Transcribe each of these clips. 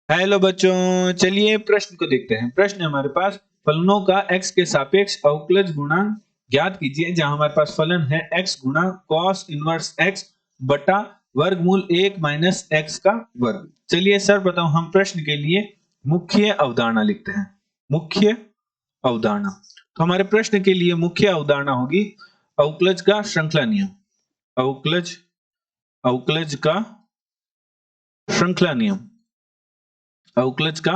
Hello बच्चों, चलिए प्रश्न को देखते हैं। प्रश्न है हमारे पास, फलनों का x के सापेक्ष अवकलज गुणांक ज्ञात कीजिए। जहां हमारे पास फलन है x गुणा cos इनवर्स x बटा वर्गमूल 1 माइनस x का वर्ग। चलिए सर्वप्रथम हम प्रश्न के लिए मुख्य अवधारणा लिखते हैं। मुख्य अवधारणा, तो हमारे प्रश्न के लिए मुख्य अवधारणा होगी अवकलज का श्रृंखला नियम। अवकलज अवकलज का श्रृंखला नियम, अवकलज का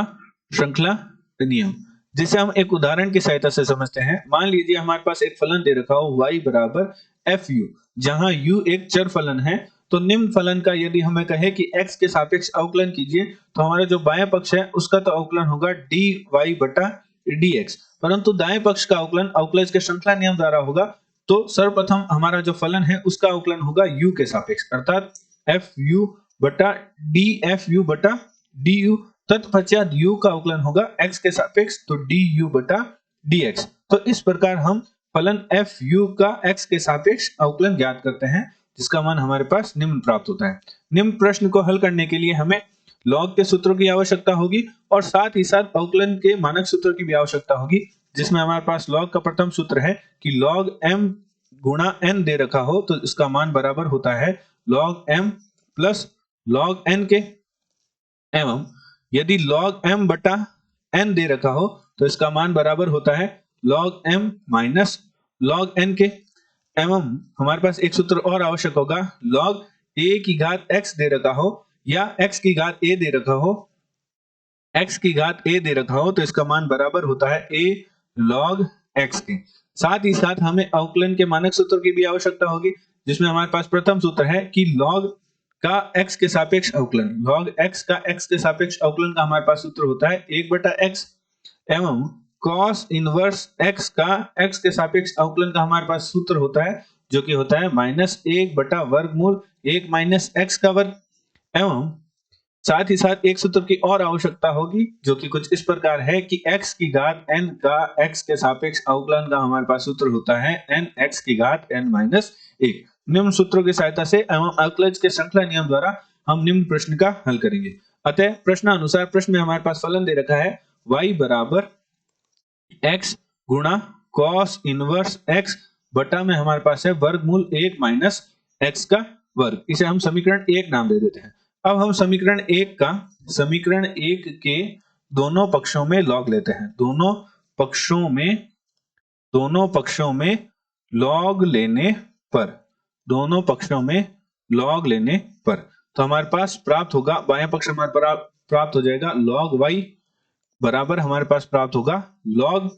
श्रृंखला नियम, जिसे हम एक उदाहरण की सहायता से समझते हैं। मान लीजिए हमारे पास एक फलन दे रखा हो y बराबर एफ यू, जहां u एक चर फलन है। तो निम्न फलन का यदि हमें कहे कि x के सापेक्ष अवकलन कीजिए, तो हमारा जो बाएं पक्ष है उसका तो अवकलन होगा dy बटा dx, परंतु दाएं पक्ष का अवकलन अवकलज के श्रृंखला नियम द्वारा होगा। तो सर्वप्रथम हमारा जो फलन है उसका अवकलन होगा u के सापेक्ष, अर्थात एफ यू बटा डी एफ यू बटा डी यू। तत्पश्चात u का अवकलन होगा x के सापेक्ष, तो du बटा dx। तो इस प्रकार हम फलन fu का x के सापेक्ष अवकलन ज्ञात करते हैं, जिसका मान हमारे पास निम्न प्राप्त होता है। निम्न प्रश्न को हल करने के लिए हमें लॉग के सूत्रों की आवश्यकता होगी और साथ ही साथ अवकलन के मानक सूत्र की भी आवश्यकता होगी, जिसमें हमारे पास लॉग का प्रथम सूत्र है कि लॉग m गुणा n दे रखा हो तो इसका मान बराबर होता है log m plus log n के, एवं यदि log m बटा n दे रखा हो तो इसका मान बराबर होता है log m minus log n के। एवं हमारे पास एक सूत्र और आवश्यक होगा, log a की घात x दे रखा हो या x की घात a दे रखा हो, x की घात a दे रखा हो तो इसका मान बराबर होता है a log x के। साथ ही साथ हमें अवकलन के मानक सूत्र की भी आवश्यकता होगी, जिसमें हमारे पास प्रथम सूत्र है कि log का x के सापेक्ष अवकलन, log x का x के सापेक्ष अवकलन का हमारे पास सूत्र होता है 1 बटा x, एवं cos इनवर्स x का x के सापेक्ष अवकलन का हमारे पास सूत्र होता है जो कि होता है -1 बटा वर्गमूल 1 माइनस x का वर्ग। एवं साथ ही साथ एक सूत्र की और आवश्यकता होगी जो कि कुछ इस प्रकार है कि x की घात n का x के सापेक्ष अवकलन का हमारे पास सूत्र होता है n x की घात n माइनस 1। निम्न सूत्रों की सहायता से एवं अवकलज के श्रृंखला नियम द्वारा हम निम्न प्रश्न का हल करेंगे। अतः प्रश्नानुसार प्रश्न में हमारे पास फलन दे रखा है y बराबर x गुणा cos इनवर्स x बटा में हमारे पास है वर्गमूल 1 माइनस x का वर्ग। इसे हम समीकरण 1 नाम दे देते हैं। अब हम समीकरण 1 के दोनों पक्षों में लॉग लेते हैं। दोनों पक्षों में लॉग लेने पर तो हमारे पास प्राप्त होगा, बाएं पक्ष हमारे प्राप्त हो जाएगा log y बराबर हमारे पास प्राप्त होगा log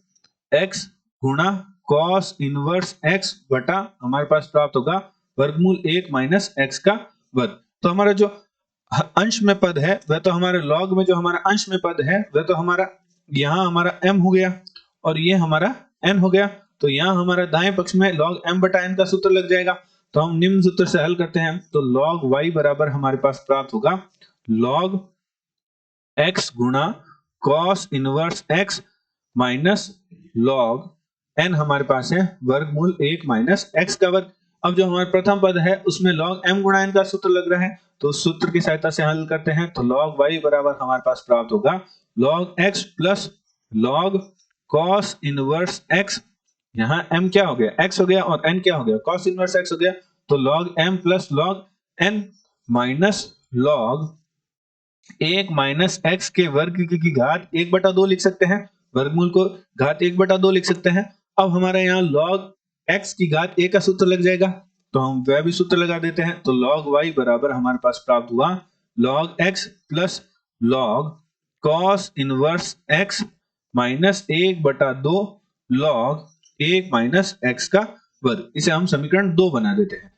x गुणा cos इनवर्स x बटा हमारे पास प्राप्त होगा वर्गमूल 1 माइनस x का वर्ग। तो हमारा जो अंश में पद है वह तो हमारे log में जो हमारा अंश में पद है वह तो हमारा यहाँ हमारा m हो गया और ये हमारा n हो गया। तो यहाँ हमारा दाएं पक्ष में log m बटा n का सूत्र लग जाएगा। तो हम निम्न सूत्र से हल करते हैं तो log y बराबर हमारे पास प्राप्त होगा log x गुणा cos inverse x minus log n हमारे पास है वर्गमूल 1 माइनस x का वर्ग। अब जो हमारा प्रथम पद है उसमें log m गुणा n का सूत्र लग रहा है, तो उस सूत्र की सहायता से हल करते हैं तो log y बराबर हमारे पास प्राप्त होगा log x plus log cos inverse x, यहाँ m क्या हो गया x हो गया और n क्या हो गया cos इनवर्स x हो गया, तो log m plus log n minus log 1 minus x के वर्ग की घात 1/2 लिख सकते हैं, वर्गमूल को घात 1/2 लिख सकते हैं। अब हमारे यहाँ log x की घात a का सूत्र लग जाएगा तो हम वह भी सूत्र लगा देते हैं। तो log y बराबर हमारे पास प्राप्त हुआ log x plus log cos inverse x minus 1/2 log 1 minus x का वर्ग। इसे हम समीकरण 2 बना देते हैं।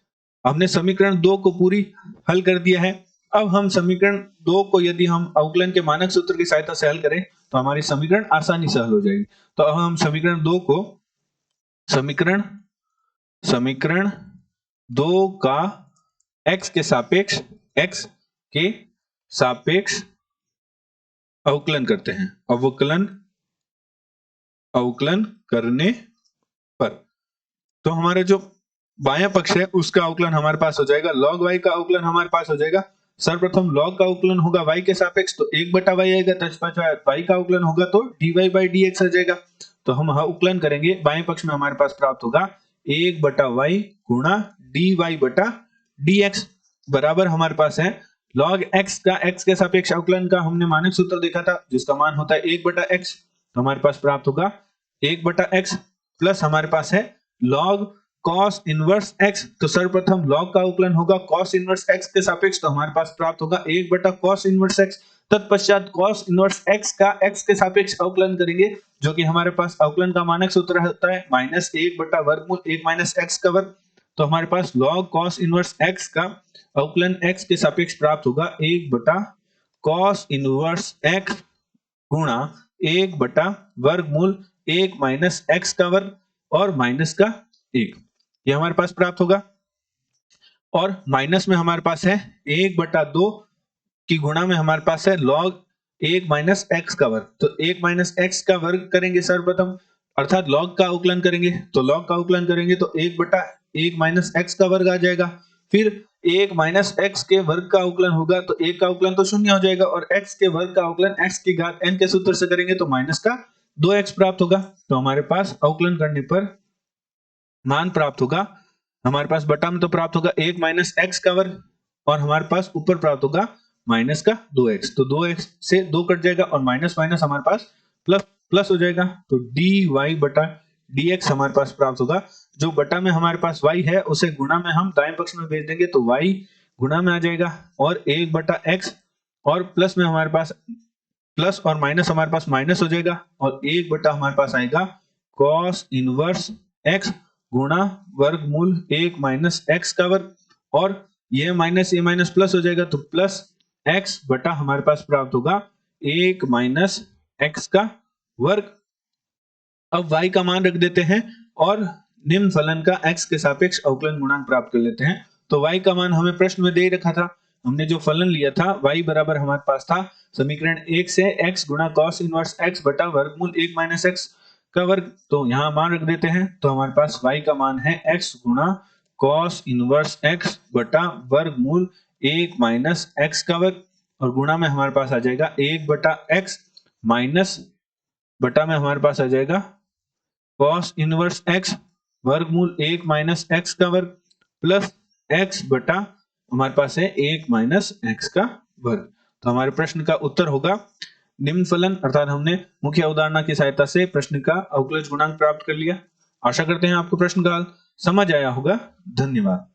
हमने समीकरण 2 को पूरी हल कर दिया है। अब हम समीकरण 2 को यदि हम अवकलन के मानक सूत्र की सहायता से हल करें तो हमारी समीकरण आसानी से हल हो जाएगी। तो अब हम समीकरण 2 को समीकरण 2 का x के सापेक्ष अवकलन करते हैं। अवकलन करने पर तो हमारे जो बायां पक्ष है उसका अवकलन हमारे पास हो जाएगा, log y का अवकलन हमारे पास हो जाएगा सर्वप्रथम log का अवकलन होगा y के सापेक्ष तो 1/y आएगा, तत्पश्चात y का अवकलन होगा तो dy/dx आ जाएगा। तो हम अवकलन करेंगे, बाएं पक्ष में हमारे पास प्राप्त होगा 1/y गुणा dy/dx बराबर हमारे पास है log x का x के सापेक्ष अवकलन का हमने मानक सूत्र देखा था जिसका मान होता है 1/x। तो हमारे पास प्राप्त होगा 1/x प्लस हमारे पास है log cos इनवर्स x। तो सर्वप्रथम log का अवकलन होगा cos इनवर्स x के सापेक्ष तो हमारे पास प्राप्त होगा 1/cos इनवर्स x। तत्पश्चात cos इनवर्स x का x के सापेक्ष अवकलन करेंगे जो कि हमारे पास अवकलन का मानक सूत्र होता है -1/वर्गमूल 1 - x का वर्ग। तो हमारे पास log cos इनवर्स x का अवकलन x के सापेक्ष प्राप्त होगा 1/cos इनवर्स x गुणा 1/वर्गमूल 1 - x का वर्ग और माइनस का 1, ये हमारे पास प्राप्त होगा। और माइनस में हमारे पास है 1/2 की गुणा में हमारे पास है log 1 - x का वर्ग। तो 1 - x का वर्ग करेंगे सर्वप्रथम, अर्थात log का अवकलन करेंगे। तो log का अवकलन करेंगे तो 1/1 - x का वर्ग आ जाएगा। फिर 1 - x के वर्ग का अवकलन होगा तो 1 का अवकलन तो शून्य हो जाएगा और x के वर्ग का अवकलन x की घात n के सूत्र से करेंगे तो माइनस का 2x प्राप्त होगा। तो हमारे पास अवकलन करने पर मान प्राप्त होगा, हमारे पास बटा में तो प्राप्त होगा 1 - x का वर्ग और हमारे पास ऊपर प्राप्त होगा माइनस का 2x। तो 2x से 2 कट जाएगा और माइनस माइनस हमारे पास प्लस प्लस हो जाएगा। तो dy/dx हमारे पास प्राप्त होगा। जो बटा में हमारे पास y है उसे गुणा में हम दाएं पक्ष में भेज देंगे तो y गुणा में आ जाएगा और 1/x और प्लस में हमारे पास प्लस और माइनस हमारे पास माइनस हो जाएगा और 1 हमारे पास आएगा cos इनवर्स x गुणा वर्गमूल 1 - x का वर्ग और ये माइनस प्लस हो जाएगा तो प्लस x बटा हमारे पास प्राप्त होगा 1 - x का वर्ग। अब y का मान रख देते हैं और निम्न फलन का x के सापेक्ष अवकलन गुणांक प्राप्त कर लेते हैं। तो y का मान हमें प्रश्न में दे ही रखा था, हमने जो फलन लिया था y बराबर हमारे पास था समीकरण 1 से x गुणा cos इनवर्स x बटा वर्गमूल 1 - x का वर्ग। तो यहाँ मान रख देते हैं तो हमारे पास y का मान है x गुणा cos इनवर्स x बटा वर्गमूल 1 - x का वर्ग और गुणा में हमारे पास आ जाएगा 1/x माइनस बटा में हमारे पास आ जाएगा cos इनवर्स x वर्गमूल 1 - x का वर्ग प्लस x बटा हमारे पास है 1 - x का वर्ग। तो हमारे प्रश्न का उत्तर होगा निम्न फलन, अर्थात हमने मुख्य अवधारणा की सहायता से प्रश्न का अवकलज गुणांक प्राप्त कर लिया। आशा करते हैं आपको प्रश्न का हल समझ आया होगा। धन्यवाद।